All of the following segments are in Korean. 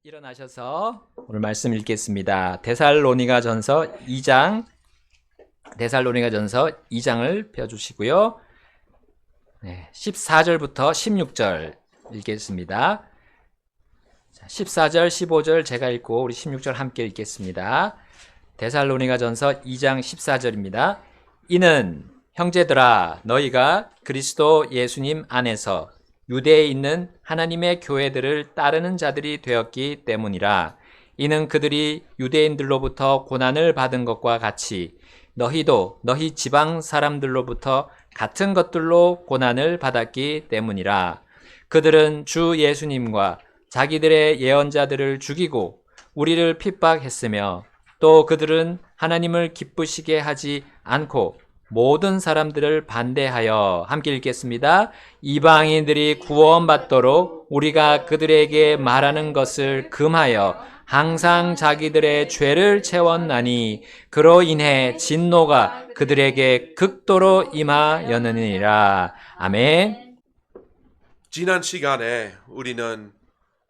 일어나셔서 오늘 말씀 읽겠습니다. 데살로니가전서 2장을 펴주시고요. 14절부터 16절 읽겠습니다. 14절, 15절 제가 읽고 우리 16절 함께 읽겠습니다. 데살로니가전서 2장 14절입니다. 이는 형제들아 너희가 그리스도 예수님 안에서 유대에 있는 하나님의 교회들을 따르는 자들이 되었기 때문이라. 이는 그들이 유대인들로부터 고난을 받은 것과 같이 너희도 너희 지방 사람들로부터 같은 것들로 고난을 받았기 때문이라. 그들은 주 예수님과 자기들의 예언자들을 죽이고 우리를 핍박했으며 또 그들은 하나님을 기쁘시게 하지 않고 모든 사람들을 반대하여 함께 읽겠습니다. 이방인들이 구원받도록 우리가 그들에게 말하는 것을 금하여 항상 자기들의 죄를 채웠나니 그로 인해 진노가 그들에게 극도로 임하였느니라. 아멘. 지난 시간에 우리는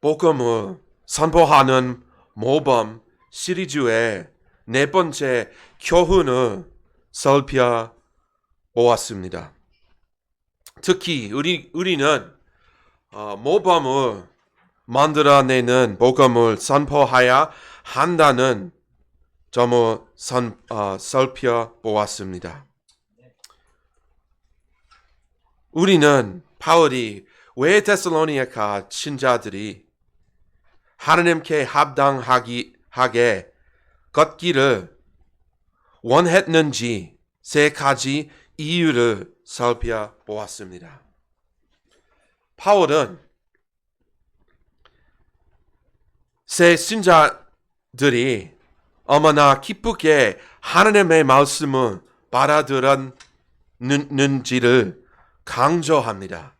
복음을 선포하는 모범 시리즈의 네 번째 교훈을 살펴보았습니다. 특히 우리는 모범을 만들어내는 복음을 선포해야 한다는 점을 살펴보았습니다. 우리는 바울이 왜 데살로니가 신자들이 하나님께 합당하게 걷기를 원했는지 세 가지 이유를 살펴보았습니다. 바울은 새 신자들이 얼마나 기쁘게 하나님의 말씀을 받아들였는지를 강조합니다.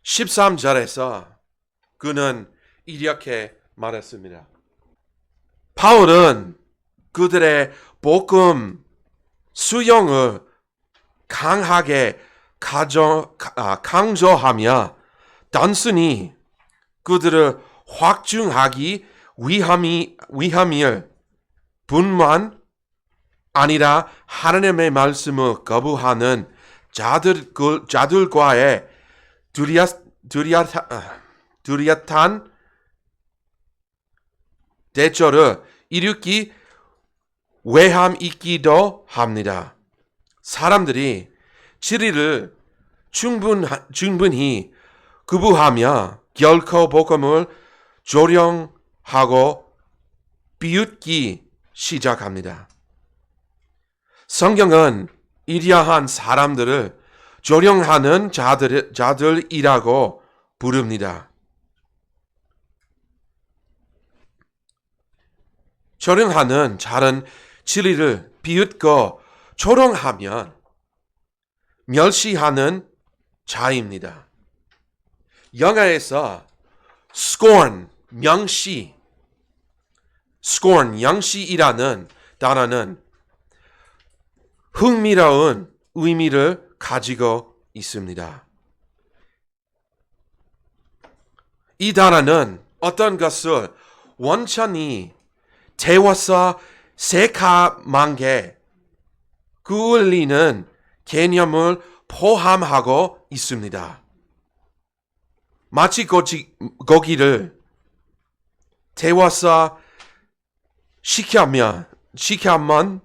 13절에서 그는 이렇게 말했습니다. 바울은 그들의 복음 수용을 강하게 강조하며 단순히 그들을 확증하기 위함일 뿐만 아니라 하나님의 말씀을 거부하는 자들과의 뚜렷한 대조를 일으키 외함있기도 합니다. 사람들이 진리를 충분히 구분하며 결코 복음을 조롱하고 비웃기 시작합니다. 성경은 이러한 사람들을 조롱하는 자들이라고 부릅니다. 조롱하는 자는 진리를 비웃고 조롱하면 멸시하는 자입니다. 영어에서 scorn, 영시이라는 단어는 흥미로운 의미를 가지고 있습니다. 이 단어는 어떤 것을 원천히 태워서 새카맣게 그을리는 개념을 포함하고 있습니다. 마치 고기를 태워서 식혀만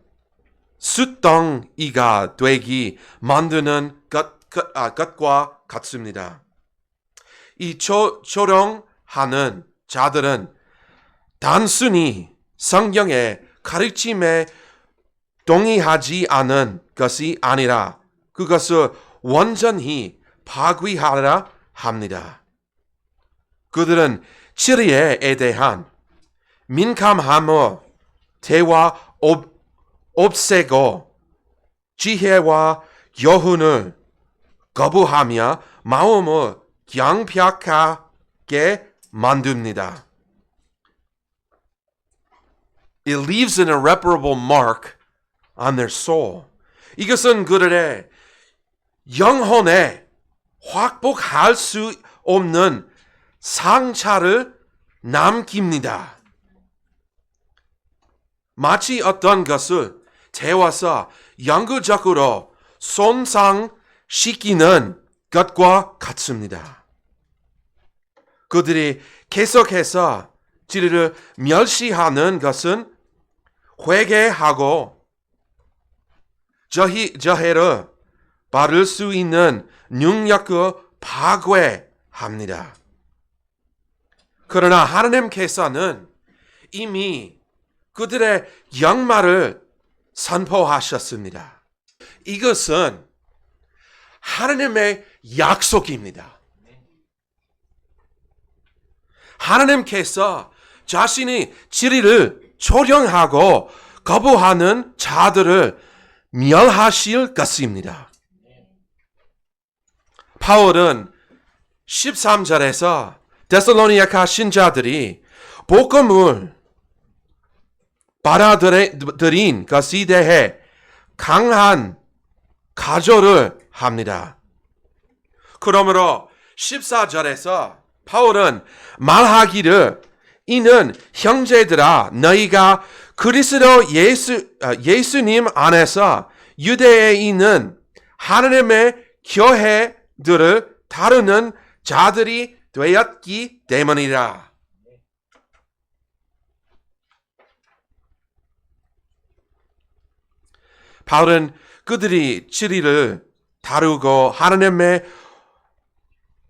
숯덩이가 되기 만드는 것과 같습니다. 이 조롱하는 자들은 단순히 성경의 가르침에 동의하지 않은 것이 아니라 그것을 완전히 파괴하려 합니다. 그들은 진리에 대한 민감함을 없애고 지혜와 교훈을 거부하며 마음을 경박하게 만듭니다. It leaves an irreparable mark on their soul. 이것은 그들의 영혼에 확복할 수 없는 상처를 남깁니다. 마치 어떤 것을 태워서 영구적으로 손상시키는 것과 같습니다. 그들이 계속해서 진리를 멸시하는 것은 회개하고 저해를 받을 수 있는 능력을 파괴합니다. 그러나 하나님께서는 이미 그들의 영말을 선포하셨습니다. 이것은 하나님의 약속입니다. 하나님께서 자신이 진리를 조령하고 거부하는 자들을 멸하실 것입니다. 바울은 13절에서 데살로니가 신자들이 복음을 받아들인 것에 대해 강한 가조를 합니다. 그러므로 14절에서 바울은 말하기를 이는 형제들아 너희가 그리스도 예수님 안에서 유대에 있는 하나님의 교회들을 다루는 자들이 되었기 때문이라. 바울은 그들이 진리를 다루고 하나님의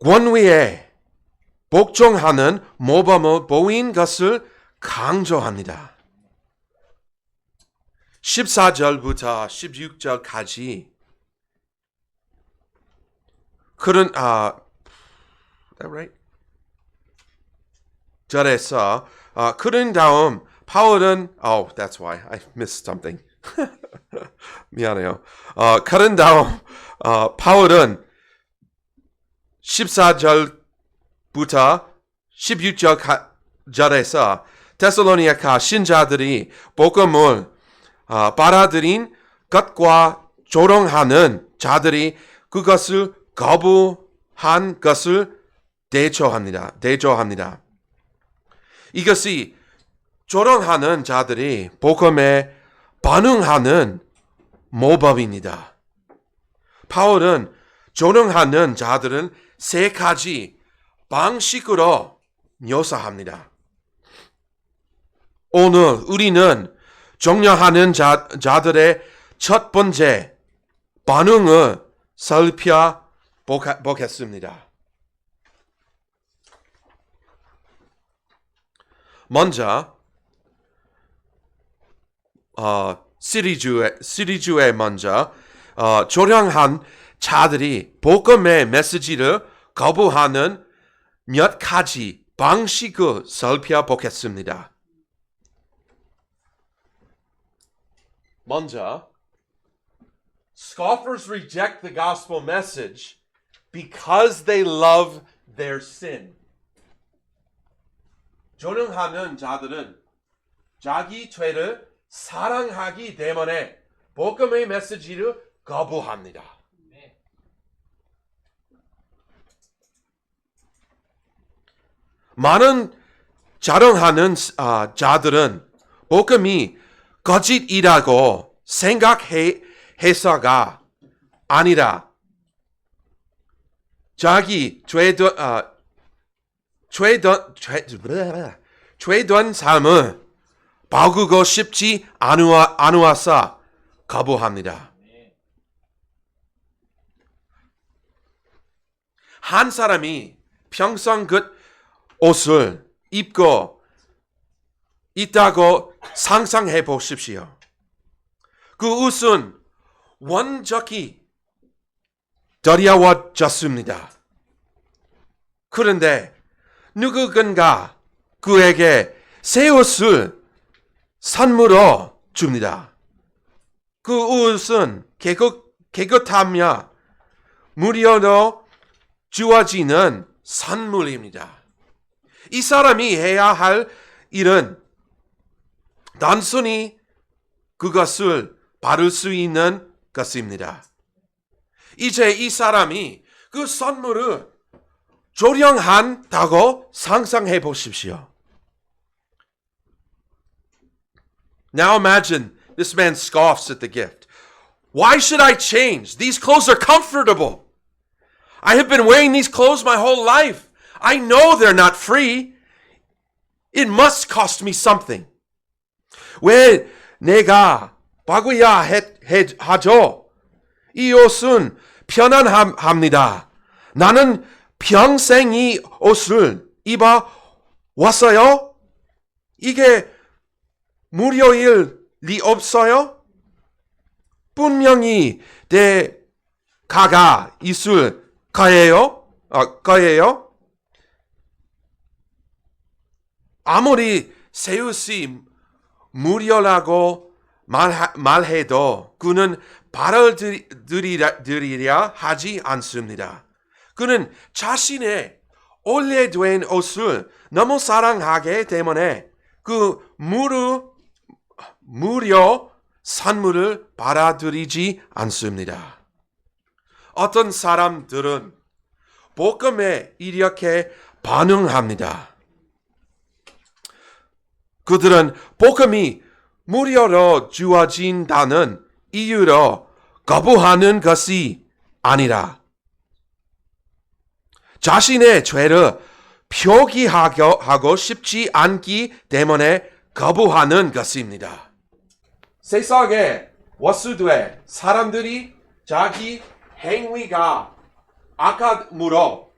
권위에 복종하는 모범을 보인 것을 강조합니다. 14절부터 16절까지 그런 that right? 절에서 그런 다음 바울은 that's why I missed something. 미안해요. 그런 다음 바울은 14절부터 16절에서 데살로니가 신자들이 복음을 받아들인 것과 조롱하는 자들이 그것을 거부한 것을 대조합니다. 이것이 조롱하는 자들이 복음에 반응하는 모범입니다. 바울은 조롱하는 자들은 세 가지 방식으로 묘사합니다. 오늘 우리는 종려하는 자들의 첫 번째 반응을 살펴보겠습니다. 먼저 시리즈에 먼저 조롱한 자들이 복음의 메시지를 거부하는 몇 가지 방식을 살펴보겠습니다. 먼저, scoffers reject the gospel message because they love their sin. 조롱하는 자들은 자기 죄를 사랑하기 때문에 복음의 메시지를 거부합니다. 많은 자랑하는 자들은 복음이 거짓이라고 생각해서가 아니라 자기 죄된 삶을 바꾸고 싶지 않아서 거부합니다. 한 사람이 평생 그 옷을 입고 있다고 상상해 보십시오. 그 옷은 완전히 더러워졌습니다. 그런데 누군가 그에게 새 옷을 선물로 줍니다. 그 옷은 깨끗하며 무료로 주어지는 선물입니다. 이 사람이 해야 할 일은 단순히 그것을 받을 수 있는 것입니다. 이제 이 사람이 그 선물을 조령한다고 상상해 보십시오. Now imagine this man scoffs at the gift. Why should I change? These clothes are comfortable. I have been wearing these clothes my whole life. I know they're not free. It must cost me something. 왜 내가 바꿔야 하죠? 이 옷은 편안합니다. 나는 평생 이 옷을 입어 왔어요. 이게 무료일 리 없어요? 분명히 대가가 있을 거예요. 아무리 세우시 무료라고 말해도 그는 발을 들이려 하지 않습니다. 그는 자신의 오래된 옷을 너무 사랑하기 때문에 그 무료 선물을 받아들이지 않습니다. 어떤 사람들은 복음에 이렇게 반응합니다. 그들은 복음이 무료로 주어진다는 이유로 거부하는 것이 아니라 자신의 죄를 표기하고 싶지 않기 때문에 거부하는 것입니다. 세상에 와수돼 사람들이 자기 행위가 악함으로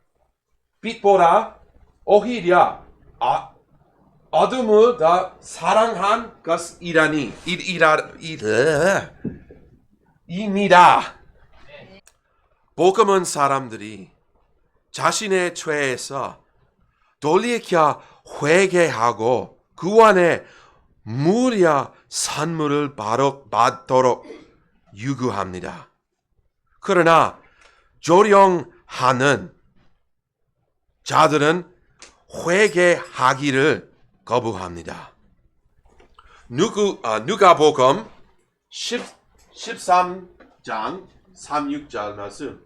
빛보다 오히려 어둠을 더 사랑한 것이라니 입니다. 복음은 사람들이 자신의 죄에서 돌이켜 회개하고 구원의 무려 선물을 받도록 요구합니다. 그러나 조령하는 자들은 회개하기를 거부합니다. 누가복음 13장 36절 말씀.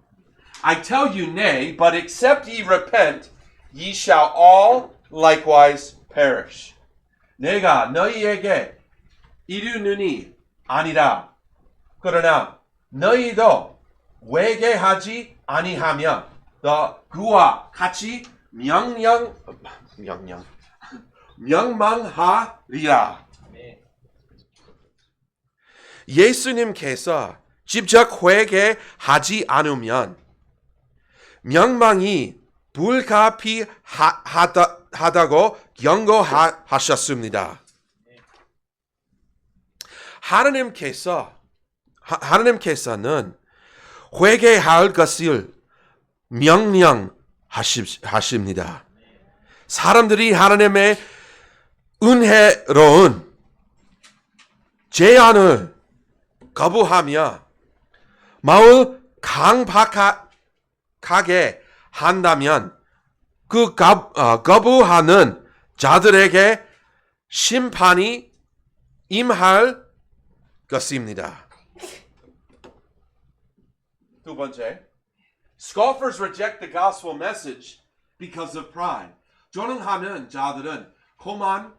I tell you nay, but except ye repent, ye shall all likewise perish. 내가 너희에게 이르느니 아니라 그러나 너희도 회개하지 아니하면 너 그와 같이 명망하리라. 예수님께서 직접 회개하지 않으면 명망이 불가피하다고 경고하셨습니다. 하나님께서는 회개할 것을 명령하십니다. 사람들이 하나님의 은혜로운 제안을 거부하며 마을 강박하게 한다면 그 거부하는 자들에게 심판이 임할 것입니다. 두 번째, scoffers reject the gospel message because of pride. 조롱하는 자들은 교만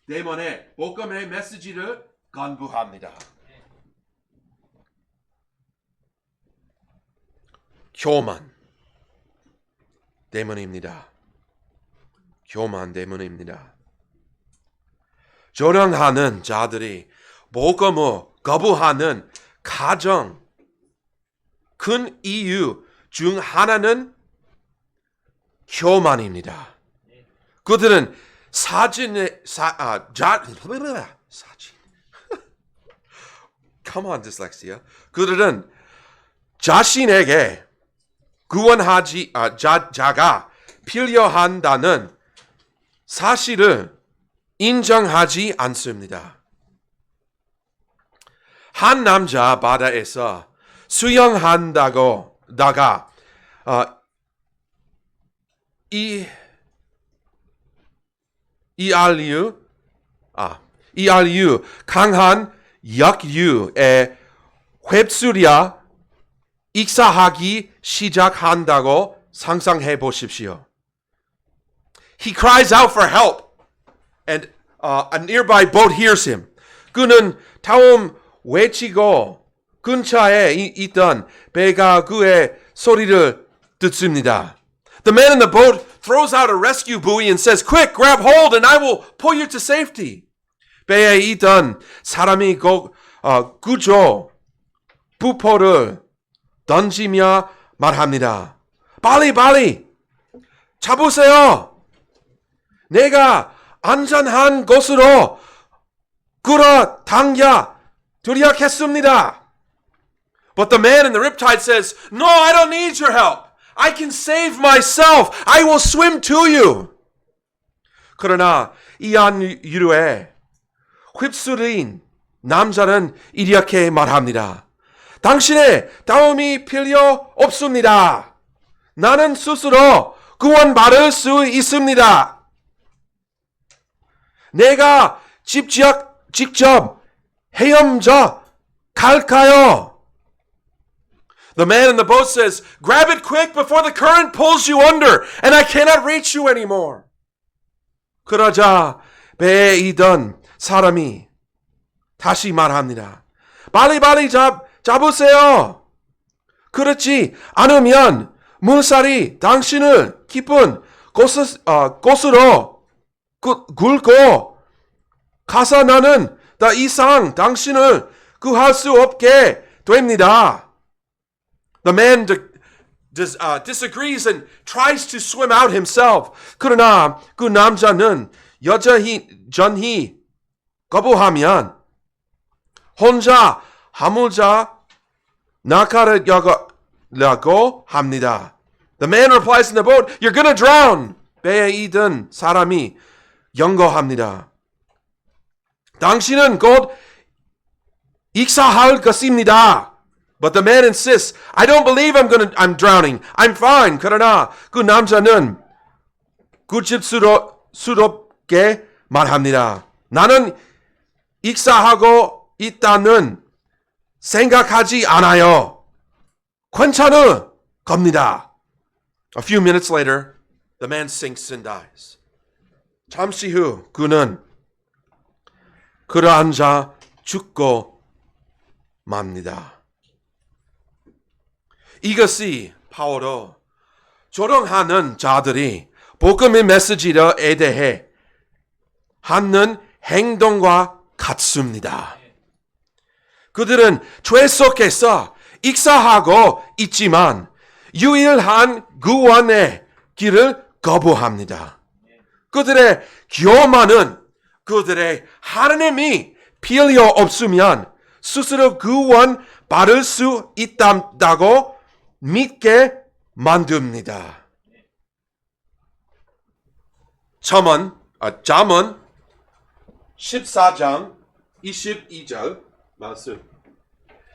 때문에 복음의 메시지를 거부합니다. 교만 때문입니다. 교만 때문입니다. 조롱하는 자들이 복음을 거부하는 가장 큰 이유 중 하나는 교만입니다. 그들은 사진 Come on, dyslexia. 그들은 자신에게 구원하지 자가 필요한다는 사실을 인정하지 않습니다. 한 남자 바다에서 수영한다가 이알류 강한 역류에 휩쓸려 익사하기 시작한다고 상상해 보십시오. He cries out for help, and a nearby boat hears him. 그는 다음 외치고 근처에 있던 배가 그의 소리를 듣습니다. The man in the boat throws out a rescue buoy and says, "Quick, grab hold and I will pull you to safety." 배에 있던 사람이 구조 부포를 던지며 말합니다. 빨리 잡으세요. 내가 안전한 곳으로 끌어당겨 드리겠습니다. But the man in the riptide says, "No, I don't need your help. I can save myself. I will swim to you." 그러나 이 안유로에 휩쓸린 남자는 이렇게 말합니다. 당신의 도움이 필요 없습니다. 나는 스스로 구원받을 수 있습니다. 내가 직접 헤엄져 갈까요? The man in the boat says, "Grab it quick before the current pulls you under and I cannot reach you anymore." 그러자 배에 있던 사람이 다시 말합니다. 빨리 잡으세요. 그렇지 않으면 물살이 당신을 깊은 곳으로 굴고 가서 나는 더 이상 당신을 구할 수 없게 됩니다. The man disagrees and tries to swim out himself. 그러나 그 남자는 여전히 거부하면 혼자 화물자 나가려고 합니다. The man replies in the boat, "You're gonna drown." 배에 있던 사람이 경고합니다. 당신은 곧 익사할 것입니다. But the man insists, "I don't believe I'm drowning. I'm fine." 그러나 그 남자는 고집스럽게 말합니다. 나는 익사하고 있다는 생각하지 않아요. 괜찮을 겁니다. A few minutes later, the man sinks and dies. 잠시 후 그는 그러앉아 죽고 맙니다. 이것이 바로 조롱하는 자들이 복음의 메시지에 대해 하는 행동과 같습니다. 그들은 죄 속에서 익사하고 있지만 유일한 구원의 길을 거부합니다. 그들의 교만은 그들의 하나님이 필요 없으면 스스로 구원 받을 수 있다고 믿게 만듭니다. 잠언 14장 22절 말씀.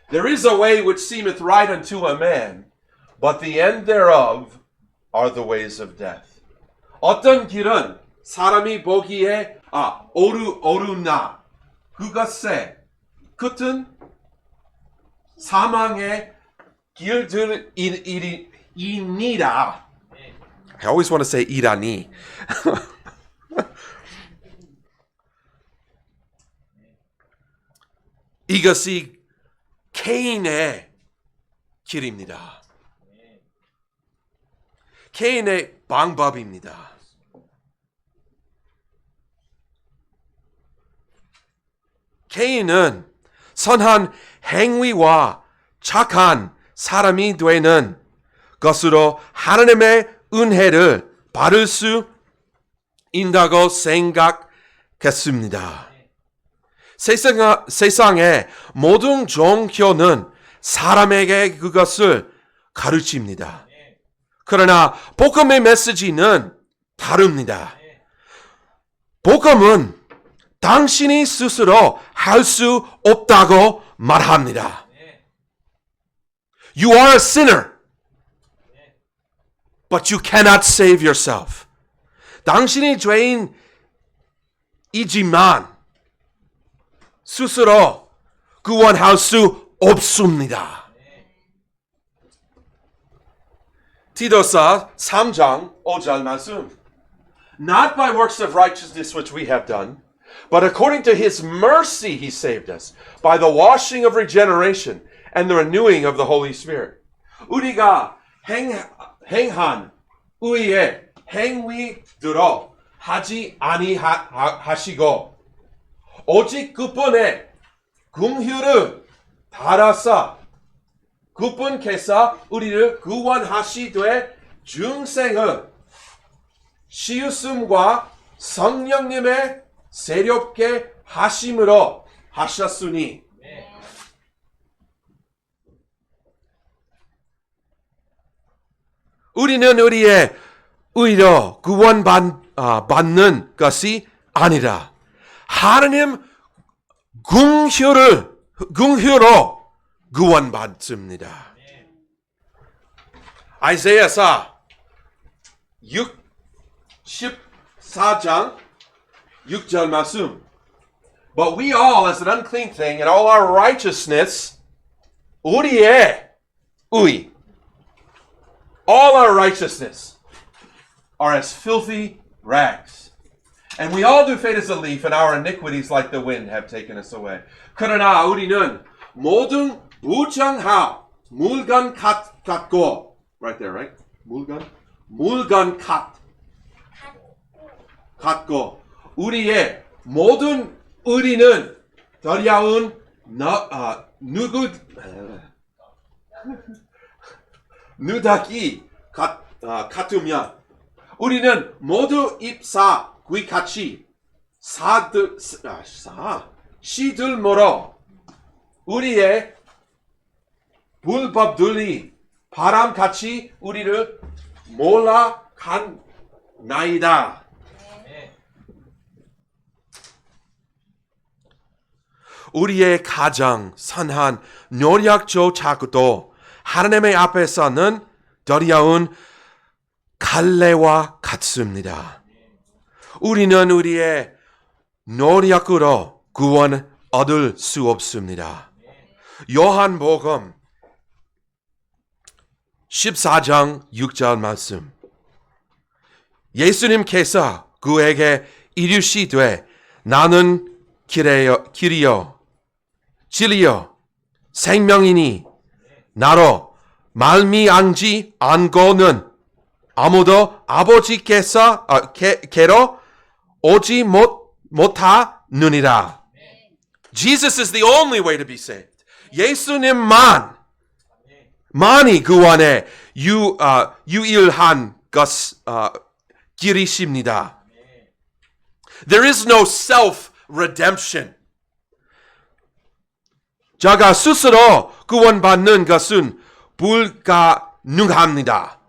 There is a way which seemeth right unto a man, but the end thereof are the ways of death. 어떤 길은 사람이 보기에 옳으나 그것의 끝은 사망의 길들이니라. I always want to say 이라니. 이것이 개인의 길입니다. 개인의 방법입니다. 개인은 선한 행위와 착한 사람이 되는 것으로 하나님의 은혜를 받을 수 있다고 생각했습니다. 세상의 모든 종교는 사람에게 그것을 가르칩니다. 그러나 복음의 메시지는 다릅니다. 복음은 당신이 스스로 할 수 없다고 말합니다. You are a sinner, but you cannot save yourself. 당신이 죄인이지만 스스로 구원할 수 없습니다. 디도서 3장 5절 말씀. Not by works of righteousness which we have done, but according to his mercy he saved us, by the washing of regeneration and the renewing of the Holy Spirit. 우리가 행한 의의 행위들어 하지 아니하시고 오직 그분의 긍휼을 따라서 그분께서 우리를 구원하시되 중생의 시우심과 성령님의 새롭게 하심으로 하셨으니 우리는 우리의 의로 구원받는 것이 아니라 하나님 긍휼로 구원받습니다. 아이사야서 14장 6절 말씀. But we all as an unclean thing and all our righteousness 우리의 의 all our righteousness are as filthy rags. And we all do fade as a leaf, and our iniquities like the wind have taken us away. 그러나 우리는 모든 부정하 물건 같고, right there, right? 물건 같고, 우리의 모든 의리는 더러운 누더기 같으며, 우리는 모두 입사 귀같이 시들므로 우리의 불법들이 바람같이 우리를 몰아간나이다. 우리의 가장 선한 노력조차도 하나님의 앞에서는 더러운 갈래와 같습니다. 우리는 우리의 노력으로 구원 얻을 수 없습니다. 요한복음 14장 6절 말씀. 예수님께서 그에게 이르시되 나는 길이요 진리요 생명이니 나로 말미암지 않고는 아무도 아버지께서 개로 오지 못하느니라. Jesus is the only way to be saved. 예수님만이 구원의 유일한 길이십니다. There is no self-redemption. 자가 스스로 구원받는 것은 불가능합니다.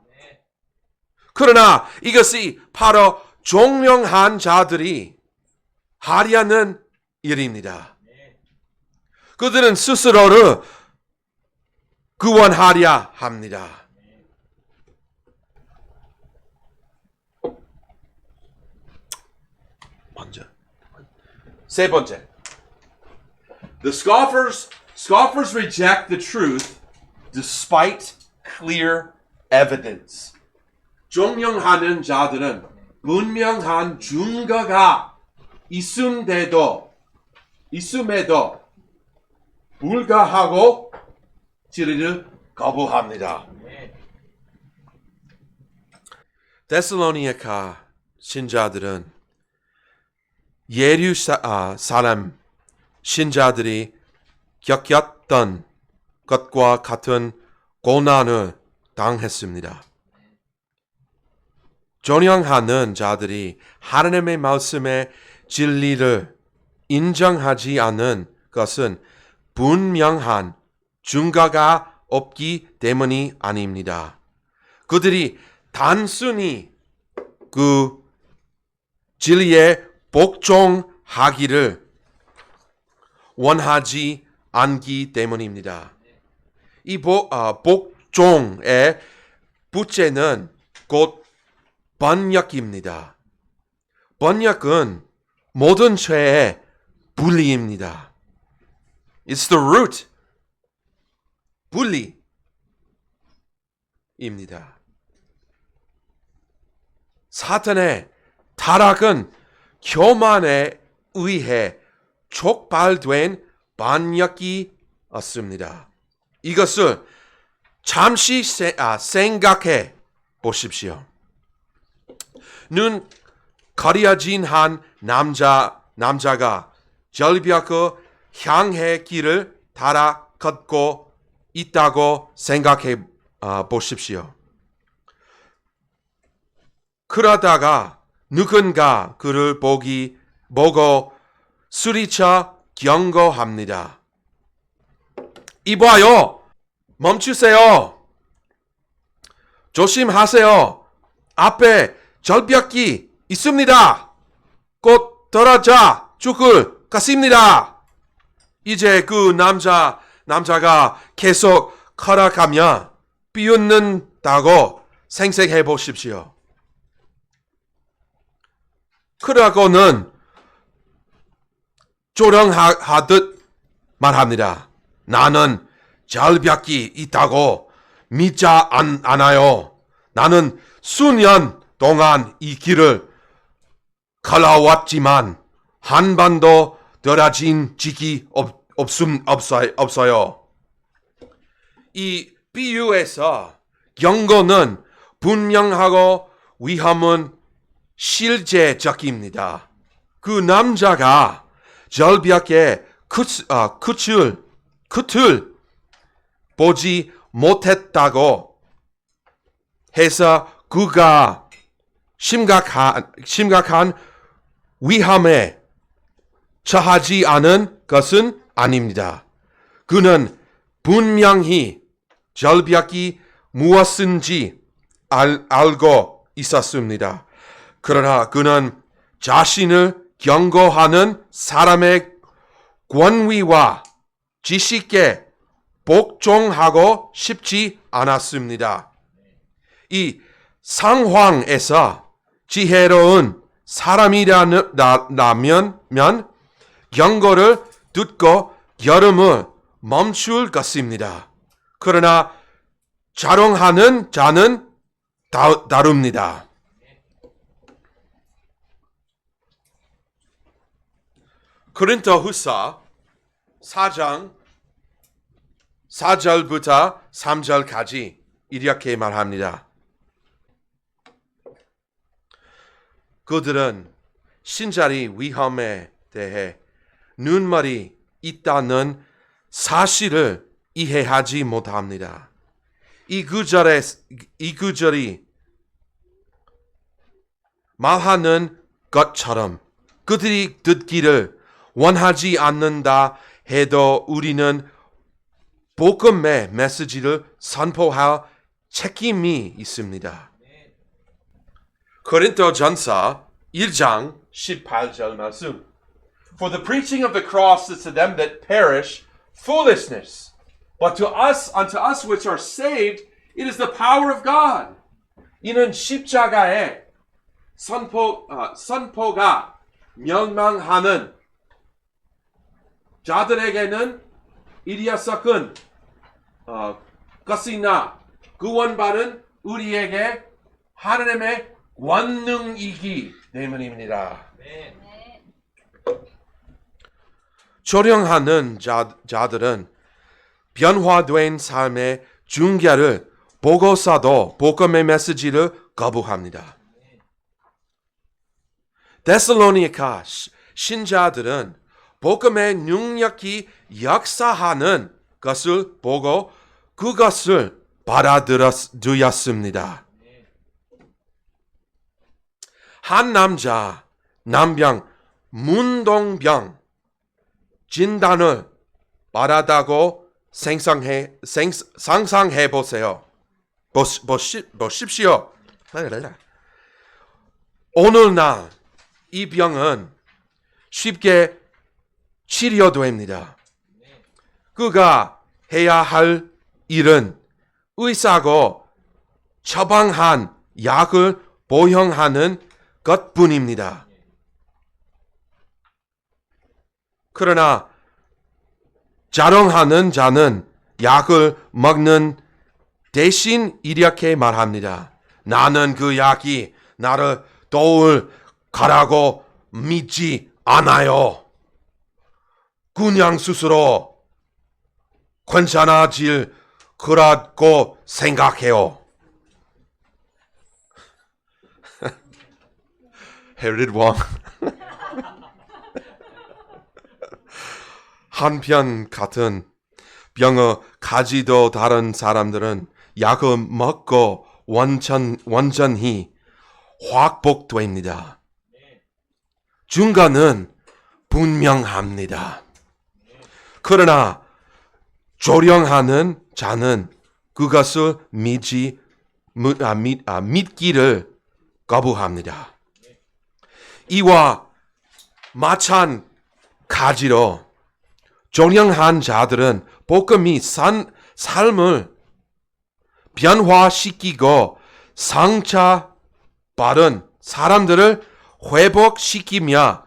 그러나 이것이 바로 종명한 자들이 하려는 일입니다. 그들은 스스로를 구원하려 합니다. 세 번째. The scoffers reject the truth despite clear evidence. 종명하는 자들은 분명한 증거가 있음에도 불가하고 진리를 거부합니다. 데살로니가 신자들은 예루살렘 신자들이 겪었던 것과 같은 고난을 당했습니다. 종용하는 자들이 하나님의 말씀의 진리를 인정하지 않는 것은 분명한 증거가 없기 때문이 아닙니다. 그들이 단순히 그 진리에 복종하기를 원하지 않기 때문입니다. 이 복종의 부채는 곧 번역입니다. 번역은 모든 죄의 분리입니다. It's the root. 분리입니다. 사탄의 타락은 교만에 의해 촉발된 반역이었습니다. 이것을 잠시 생각해 보십시오. 눈 가려진 한 남자가 절벽을 향해 길을 따라 걷고 있다고 생각해 보십시오. 그러다가 누군가 그를 보고 소리쳐 경고합니다. 이봐요! 멈추세요! 조심하세요! 앞에 절벽이 있습니다! 곧 떨어져 죽을 것입니다! 이제 그 남자가 계속 걸어가며 비웃는다고 생각해 보십시오. 그러고는 조롱하듯 말합니다. 나는 절벽이 있다고 믿지 않아요. 나는 수년 동안 이 길을 걸어왔지만 한 번도 떨어진 적이 없어요. 이 비유에서 경고는 분명하고 위험은 실제적입니다. 그 남자가 절벽의 끝을 보지 못했다고 해서 그가 심각한 위험에 처하지 않은 것은 아닙니다. 그는 분명히 절벽이 무엇인지 알고 있었습니다. 그러나 그는 자신을 경고하는 사람의 권위와 지식에 복종하고 싶지 않았습니다. 이 상황에서 지혜로운 사람이라면 경고를 듣고 걸음을 멈출 것입니다. 그러나 자롱하는 자는 다릅니다. 고린도후서 4장 4절부터 3절까지 이렇게 말합니다. 그들은 신자의 위험에 대해 눈물이 있다는 사실을 이해하지 못합니다. 이 구절이 말하는 것처럼 그들이 듣기를 원하지 않는다 해도 우리는 복음의 메시지를 선포할 책임이 있습니다. 고린도전서 1장 18절 말씀. For the preaching of the cross is to them that perish foolishness, but unto us which are saved, it is the power of God. 이는 십자가의 선포가 멸망하는 자들에게는 이리야석은 것이나 구원받은 우리에게 하나님의 권능이기 때문입니다. 조령하는 자들은 변화된 삶의 중계를 보고서도 복음의 메시지를 거부합니다. 데살로니가 신자들은 복음의 능력이 역사하는 것을 보고 그것을 받아들였습니다. 한 남병 문동병 진단을 받았다고 상상해 보세요. 보십시오. 오늘날 이 병은 쉽게 치료됩니다. 그가 해야 할 일은 의사고 처방한 약을 복용하는 것뿐입니다. 그러나 자롱하는 자는 약을 먹는 대신 이렇게 말합니다. 나는 그 약이 나를 도울 거라고 믿지 않아요. 그냥 스스로 괜찮아질 거라고 생각해요. 헤롯 왕. 한편 같은 병을 가지도 다른 사람들은 약을 먹고 완전히 회복됩니다. 증거는 분명합니다. 그러나 조령하는 자는 그것을 믿기를 거부합니다. 이와 마찬가지로 조령한 자들은 복음이 삶을 변화시키고 상처받은 사람들을 회복시키며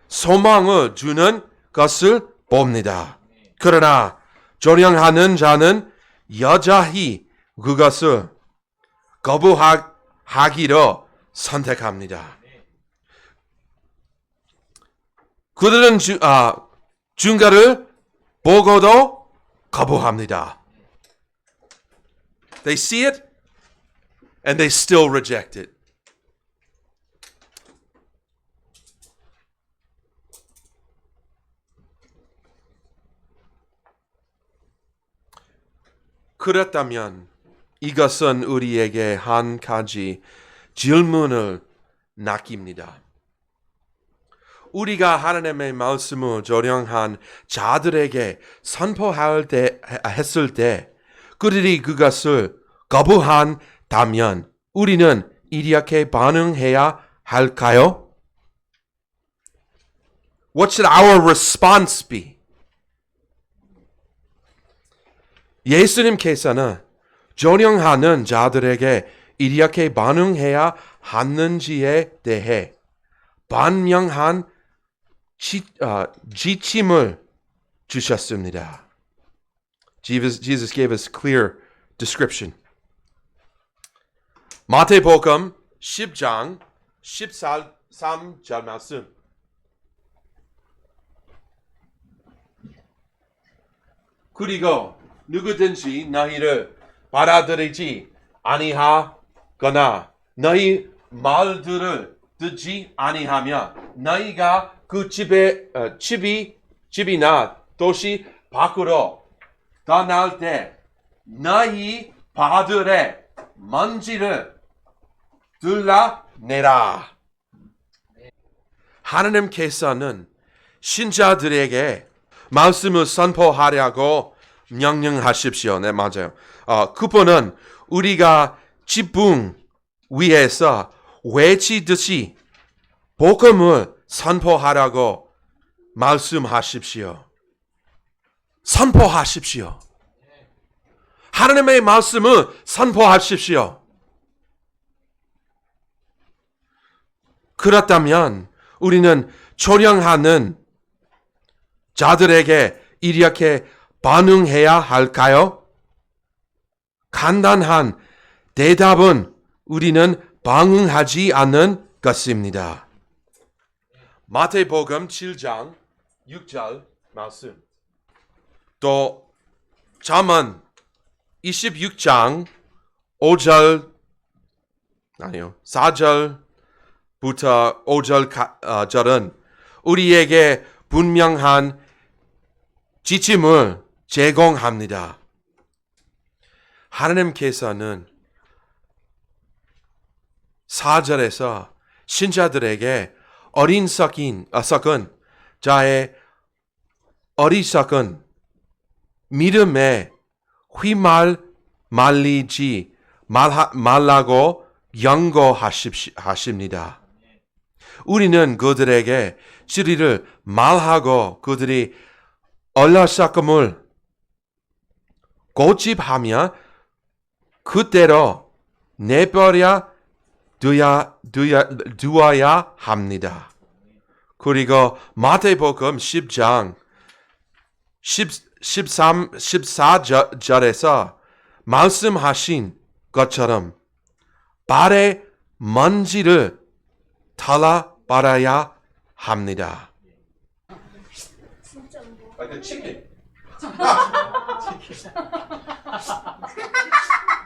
소망을 주는 것을 봅니다. 그러나 조령하는 자는 여자히 그것을 거부하기로 선택합니다. 그들은 증거를 보고도 거부합니다. They see it and they still reject it. 그렇다면 이것은 우리에게 한 가지 질문을 남깁니다. 우리가 하나님의 말씀을 조령한 자들에게 했을 때 그들이 그것을 거부한다면 우리는 이렇게 반응해야 할까요? What should our response be? 예수님께서는 조령하는 자들에게 이렇게 반응해야 하는지에 대해 반명한 지침을 주셨습니다. Jesus gave us clear description. 마태복음 10장 13절 말씀. 그리고 누구든지 너희를 받아들이지 아니하거나 너희 말들을 듣지 아니하면 너희가 그 집이나 도시 밖으로 떠날 때 너희 발들의 먼지를 둘러내라. 하나님께서는 신자들에게 말씀을 선포하라고 명령하십시오. 네, 맞아요. 그분은 우리가 지붕 위에서 외치듯이 복음을 선포하라고 말씀하십시오. 선포하십시오. 하나님의 말씀을 선포하십시오. 그렇다면 우리는 조령하는 자들에게 이렇게 반응해야 할까요? 간단한 대답은 우리는 반응하지 않는 것입니다. 마태복음 7장 6절 말씀. 또 잠언 26장 4절부터 5절은 우리에게 분명한 지침을 제공합니다. 하나님께서는 4절에서 신자들에게 어리석은 자의 어리석은 믿음에 휘말리지 말라고 경고하십니다. 우리는 그들에게 진리를 말하고 그들이 어리석음을 고집하며 그대로 내버려 두어야 합니다. 그리고 마태복음 10장 14절에서 말씀하신 것처럼 발에 먼지를 탈라빨아야 합니다. Like a chicken.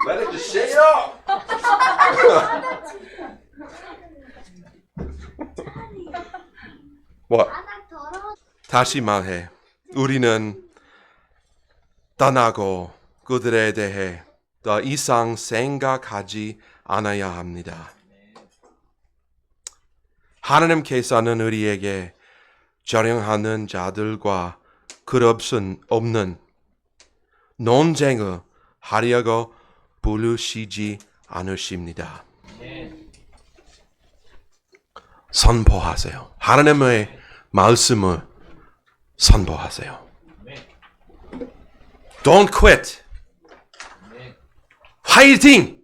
Let it just shake it off. What? 다시 말해. 우리는 떠나고 그들에 대해 더 이상 생각하지 않아야 합니다. 하나님께서는 우리에게 저령하는 자들과 그릇은 없는 논쟁을 하려고 부르시지 않으십니다. 선포하세요. 하나님의 말씀을 선포하세요. Don't quit. 화이팅!